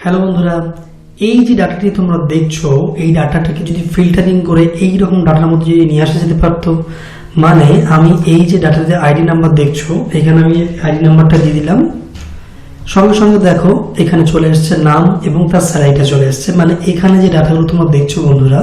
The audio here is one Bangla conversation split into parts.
হ্যালো বন্ধুরা, এই যে ডাটাটি তোমরা দেখছো এই ডাটাটাকে যদি ফিল্টারিং করে এই রকম ডাটার মধ্যে যদি নিয়ে আসা যেতে পারতো, মানে আমি এই যে ডাটাতে আইডি নাম্বার দেখছো এখানে আমি আইডি নাম্বারটা দিয়ে দিলাম, সঙ্গে সঙ্গে দেখো এখানে চলে এসছে নাম এবং তার স্যালারিটা চলে এসছে। মানে এখানে যে ডাটাগুলো তোমরা দেখছো বন্ধুরা,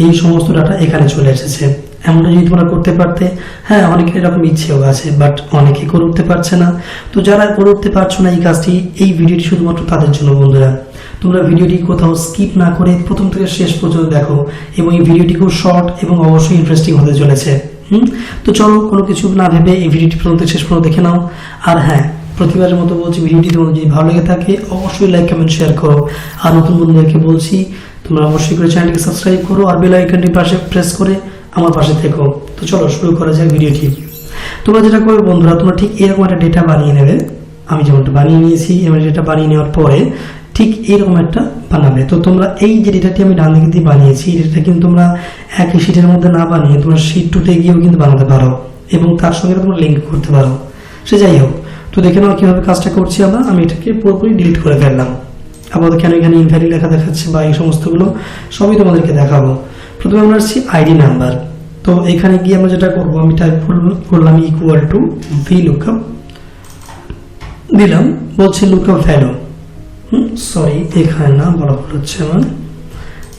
এই সমস্ত ডাটা এখানে চলে এসেছে। এমনটা যদি তোমরা করতে পারতে, হ্যাঁ অনেকের এরকম ইচ্ছেও আছে, বাট অনেকে করে উঠতে পারছে না। তো যারা করে উঠতে পারছো না এই কাজটি, এই ভিডিওটি শুধুমাত্র তাদের জন্য বন্ধুরা। তোমরা ভিডিওটি কোথাও স্কিপ না করে প্রথম থেকে শেষ পর্যন্ত দেখো, এবং এই ভিডিওটি খুব শর্ট এবং অবশ্যই ইন্টারেস্টিং হতে চলেছে। তো চলো কোনো কিছু না ভেবে এই ভিডিওটি প্রথম থেকে শেষ পর্যন্ত দেখে নাও। আর হ্যাঁ, প্রতিবারের মতো বলছি, ভিডিওটি তোমাদের যদি ভালো লেগে থাকে অবশ্যই লাইক কমেন্ট শেয়ার করো। আর নতুন বন্ধুদেরকে বলছি তোমরা অবশ্যই করে চ্যানেলটিকে সাবস্ক্রাইব করো আর বেল আইকনটি পাশে প্রেস করে আমার পাশে থেকো। তো চলো শুরু করা যাক ভিডিওটি। তোমরা যেটা করবে বন্ধুরা, তোমরা ঠিক এরকম একটা ডেটা বানিয়ে নেবে। আমি যেমনটা বানিয়ে নিয়েছি, এবার ডেটা বানিয়ে নেওয়ার পরে ঠিক এরকম একটা বানাবে। তো তোমরা এই যে ডেটাটি আমি ডান দিকে দিয়ে বানিয়েছি, এই ডেটাটা কিন্তু তোমরা একই শিটের মধ্যে না বানিয়ে তোমরা শিট 2-তে গিয়েও কিন্তু বানাতে পারো এবং তার সঙ্গে তোমরা লিঙ্ক করতে পারো। সে যাই হোক, তো দেখে নাও কিভাবে কাজটা করছি আমরা। আমি এটাকে পুরোপুরি ডিলিট করে ফেললাম। আপাতত কেন এখানে ইনভ্যালিড লেখা দেখাচ্ছে বা এই সমস্তগুলো সবই তোমাদেরকে দেখাবো। প্রথমে আমরা আসছি আইডি নাম্বার। তো এখানে গিয়ে আমরা যেটা করবো, আমি টাইপ করলাম ইকুয়াল টু ভি লুকআপ দিলাম, বলছি লুকআপ ভ্যালু। সরি, এখানে না, বরাবর হচ্ছে আমার।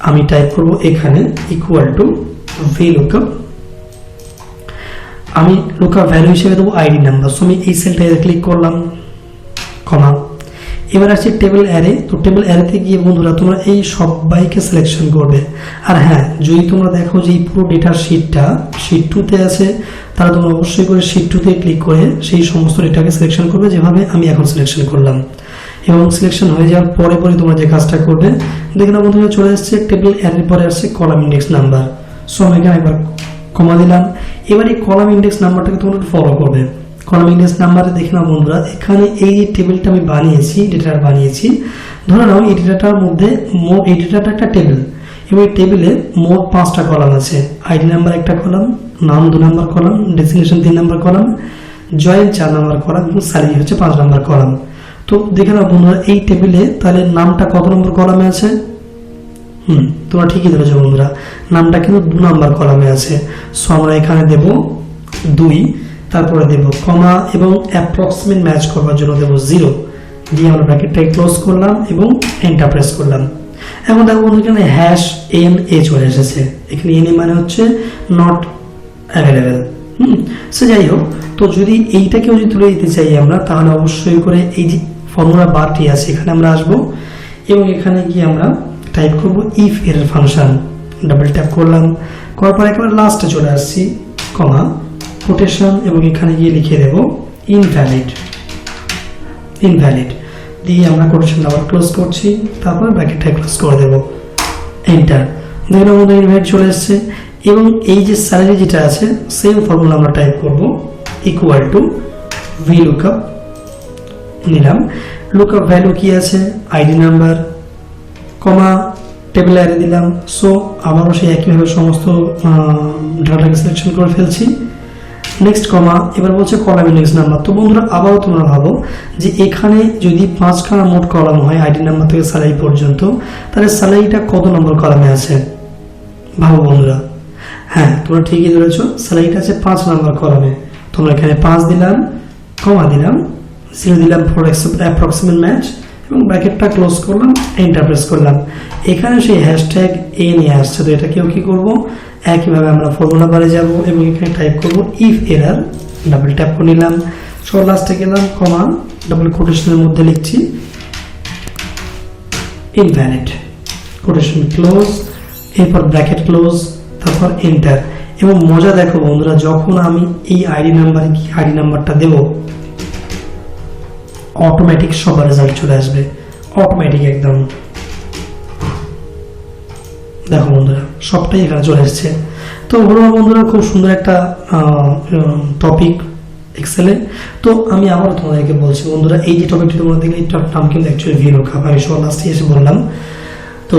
আমি টাইপ করব এখানে ইকুয়াল টু ভি লুকআপ, আমি লুকআপ ভ্যালু হিসেবে দেবো আইডি নাম্বার। সো আমি এই সেলটায় ক্লিক করলাম, কমা। এবার আসছে টেবিল অ্যারে। তো টেবিল অ্যারেতে গিয়ে বন্ধুরা তোমরা এই সবাইকে সিলেকশন করবে। আর হ্যাঁ, যদি তোমরা দেখো যে এই পুরো ডেটার শিটটা শিট 2-তে আছে, তাহলে তোমরা অবশ্যই করে শিট 2-তে ক্লিক করে সেই সমস্ত ডেটাকে সিলেকশন করবে, যেভাবে আমি এখন সিলেকশন করলাম। এবং সিলেকশন হয়ে যাওয়ার পরে পরে তোমরা যে কাজটা করবে, দেখে নাও বন্ধুরা চলে এসছে টেবিল অ্যারের পরে আসছে কলাম ইন্ডেক্স নাম্বার। সো আমি এখানে একবার কমা দিলাম। এবার এই কলাম ইন্ডেক্স নাম্বারটাকে তোমরা ফলো করবে। কলাম ইন্ডেক্স নাম্বারে দেখে নাও বন্ধুরা, এখানে এই যে টেবিলটা আমি বানিয়েছি, ডেটা বানিয়েছি, ধরে নাও এই ডেটাটার মধ্যে মোট, এই ডেটাটা একটা টেবিল এবং এই টেবিলে মোট 5টা কলাম আছে। আইডি নাম্বার একটা কলাম, নাম 2 নম্বর কলাম, ডেসিগনেশন 3 নম্বর কলাম, জয়েন্ট 4 নম্বর কলাম এবং স্যালারি হচ্ছে 5 নম্বর কলাম। তো দেখে নাও বন্ধুরা এই টেবিলে তাহলে নামটা কত নম্বর কলামে আছে? তোমরা ঠিকই ধরেছো বন্ধুরা, নামটা কিন্তু 2 নম্বর কলামে আছে। সো আমরা এখানে দেব 2, তারপরে দেব কমা এবং অ্যাপ্রক্সিমেট ম্যাচ করবার জন্য দেব 0 দিয়ে আমরা ব্র্যাকেটটাকে ক্লোজ করলাম এবং এন্টার প্রেস করলাম। এখন দেখো বন্ধু এখানে হ্যাশ NA চলে এসেছে। এখানে NA মানে হচ্ছে নট অ্যাভেলেবেল। সে যাই হোক, তো যদি এইটাকেও যদি তুলে দিতে চাই আমরা, তাহলে অবশ্যই করে এই যে ফর্মুলা বারটি আছে এখানে আমরা আসবো এবং এখানে গিয়ে আমরা টাইপ করব ইফ এর ফাংশন। ডাবল ট্যাপ করলাম, করার পর একেবারে লাস্টে চলে আসছি, কমা, কোটেশন এবং এখানে গিয়ে লিখে দেব ইনভ্যালিড। ইনভ্যালিড দিয়ে আমরা কোটেশন আবার ক্লোজ করছি, তারপর ব্র্যাকেটটা ক্লোজ করে দেব, এন্টার। দেখুন আমাদের ইনভ্যালিড চলে এসছে। এবং এই যে স্যালারি যেটা আছে সেম ফর্মুলা আমরা টাইপ করব ইকুয়াল টু ভি লুকআপ নিলাম। লুকআপ ভ্যালু কি আছে? আইডি নাম্বার, কমা, টেবিল অ্যারে দিলাম। সো আবারও সেই একইভাবে সমস্ত ডাটাকে সিলেকশন করে ফেলছি। নেক্সট কমা, এবার বলছে কলাম ইন্ডেক্স নাম্বার। তো বন্ধুরা আবারও তোমরা ভাবো যে এখানে যদি 5খানা মোট কলাম হয় আইডি নাম্বার থেকে স্যালারি পর্যন্ত, তাহলে স্যালারিটা কত নম্বর কলামে আছে ভাবো বন্ধুরা। হ্যাঁ, তোমরা ঠিকই ধরেছো, স্যালারিটা আছে 5 নম্বর কলামে। তোমরা এখানে 5 দিলাম, কমা দিলাম, 0 দিলাম ফর অ্যাপ্রক্সিমেট ম্যাচ এবং ব্র্যাকেটটা ক্লোজ করলাম, এন্টার প্রেস করলাম। এখানে সেই হ্যাশট্যাগ A নিয়ে আসছে। তো এটাকেও কি করব, একইভাবে আমরা ফর্মুলা বারে যাব এবং এখানে টাইপ করব ইফ এরার, ডাবল ট্যাপ করে নিলাম, সব লাস্টে গেলাম, কমা, ডাবল কোটেশনের মধ্যে লিখছি ইনভ্যালিড, কোটেশন ক্লোজ, এরপর ব্র্যাকেট ক্লোজ, তারপর এন্টার। এবং মজা দেখো বন্ধুরা, যখন আমি এই আইডি নাম্বারে কি আইডি নাম্বারটা দেব, অটোমেটিক সবার রেজাল্ট চলে আসবে, অটোমেটিক একদম। দেখো বন্ধুরা সবটাই এখানে চলে এসছে। তো হলো বন্ধুরা খুব সুন্দর একটা টপিক এক্সেলে। তো আমি আবার তোমাদেরকে বলছি বন্ধুরা, এই যে টপিকটি তোমরা দেখলে এটার নাম কিন্তু অ্যাকচুয়ালি ভি লুকআপ। আমি সবার লাস্টে এসে বললাম। তো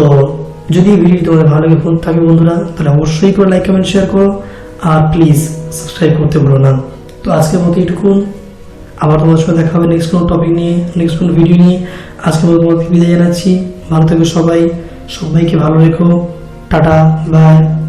যদি ভিডিওটি তোমাদের ভালো লাগে থাকে বন্ধুরা, তাহলে অবশ্যই করে লাইক কমেন্ট শেয়ার করো আর প্লিজ সাবস্ক্রাইব করতে ভুলো না। তো আজকের মতো এইটুকুন, আবার তোমাদের সাথে দেখা হবে নেক্সট কোনো টপিক নিয়ে, নেক্সট কোনো ভিডিও নিয়ে। আজকে তোমাদেরকে বিদায় জানাচ্ছি। ভালো থেকো সবাই, সবাইকে ভালো রেখো। Ta ta, by.